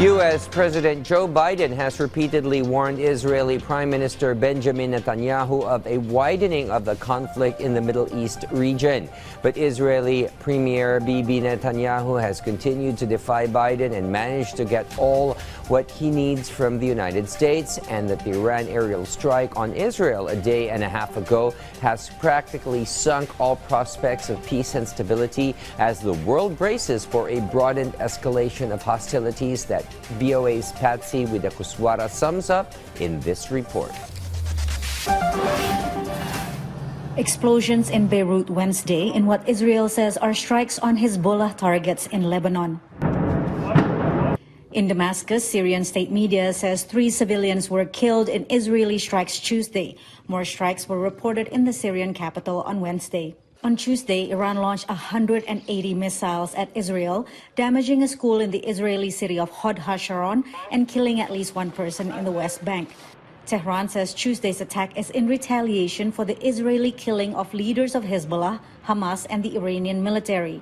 U.S. President Joe Biden has repeatedly warned Israeli Prime Minister Benjamin Netanyahu of a widening of the conflict in the Middle East region. But Israeli Premier Bibi Netanyahu has continued to defy Biden and managed to get all what he needs from the United States, and that the Iran aerial strike on Israel a day and a half ago has practically sunk all prospects of peace and stability as the world braces for a broadened escalation of hostilities that VOA's Patsy Widakuswara sums up in this report. Explosions in Beirut Wednesday in what Israel says are strikes on Hezbollah targets in Lebanon. In Damascus, Syrian state media says 3 civilians were killed in Israeli strikes Tuesday. More strikes were reported in the Syrian capital on Wednesday. On Tuesday, Iran launched 180 missiles at Israel, damaging a school in the Israeli city of Hod HaSharon and killing at least 1 person in the West Bank. Tehran says Tuesday's attack is in retaliation for the Israeli killing of leaders of Hezbollah, Hamas, and the Iranian military.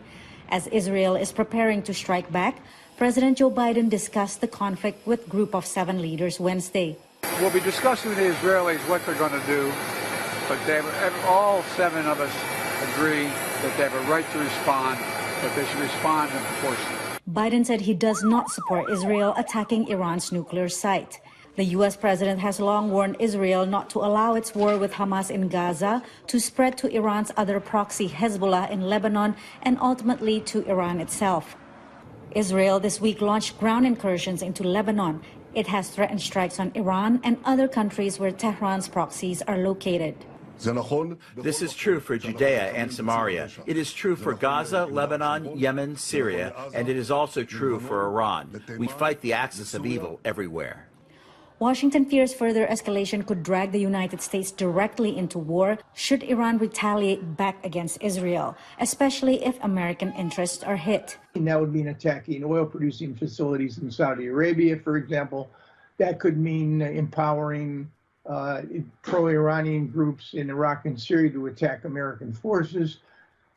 As Israel is preparing to strike back, President Joe Biden discussed the conflict with a group of 7 leaders Wednesday. We'll be discussing with the Israelis what they're going to do, but all 7 of us agree that they have a right to respond, but they should respond in proportion. Biden said he does not support Israel attacking Iran's nuclear site. The U.S. president has long warned Israel not to allow its war with Hamas in Gaza to spread to Iran's other proxy, Hezbollah, in Lebanon, and ultimately to Iran itself. Israel this week launched ground incursions into Lebanon. It has threatened strikes on Iran and other countries where Tehran's proxies are located. This is true for Judea and Samaria. It is true for Gaza, Lebanon, Yemen, Syria, and it is also true for Iran. We fight the axis of evil everywhere. Washington fears further escalation could drag the United States directly into war should Iran retaliate back against Israel, especially if American interests are hit. And that would mean attacking oil-producing facilities in Saudi Arabia, for example. That could mean empowering pro-Iranian groups in Iraq and Syria to attack American forces.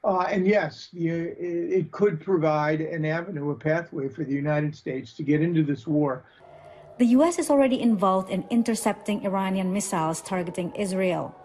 And yes, it could provide an avenue, a pathway for the United States to get into this war. The U.S. is already involved in intercepting Iranian missiles targeting Israel.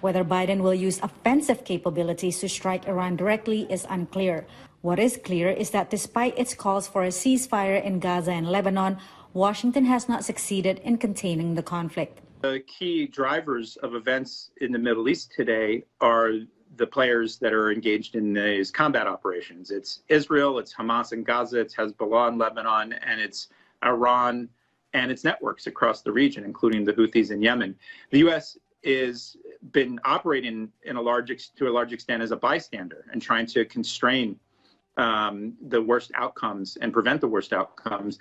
Whether Biden will use offensive capabilities to strike Iran directly is unclear. What is clear is that despite its calls for a ceasefire in Gaza and Lebanon, Washington has not succeeded in containing the conflict. The key drivers of events in the Middle East today are the players that are engaged in these combat operations. It's Israel, it's Hamas in Gaza, it's Hezbollah in Lebanon, and it's Iran and its networks across the region, including the Houthis in Yemen. The U.S. has been operating to a large extent as a bystander and trying to constrain the worst outcomes and prevent the worst outcomes.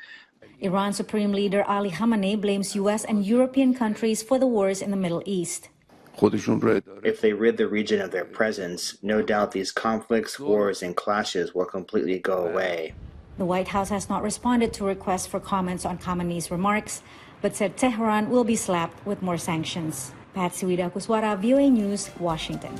Iran Supreme Leader Ali Khamenei blames U.S. and European countries for the wars in the Middle East. If they rid the region of their presence, no doubt these conflicts, wars, and clashes will completely go away. The White House has not responded to requests for comments on Khamenei's remarks, but said Tehran will be slapped with more sanctions. Patsy Widakuswara, VOA News, Washington.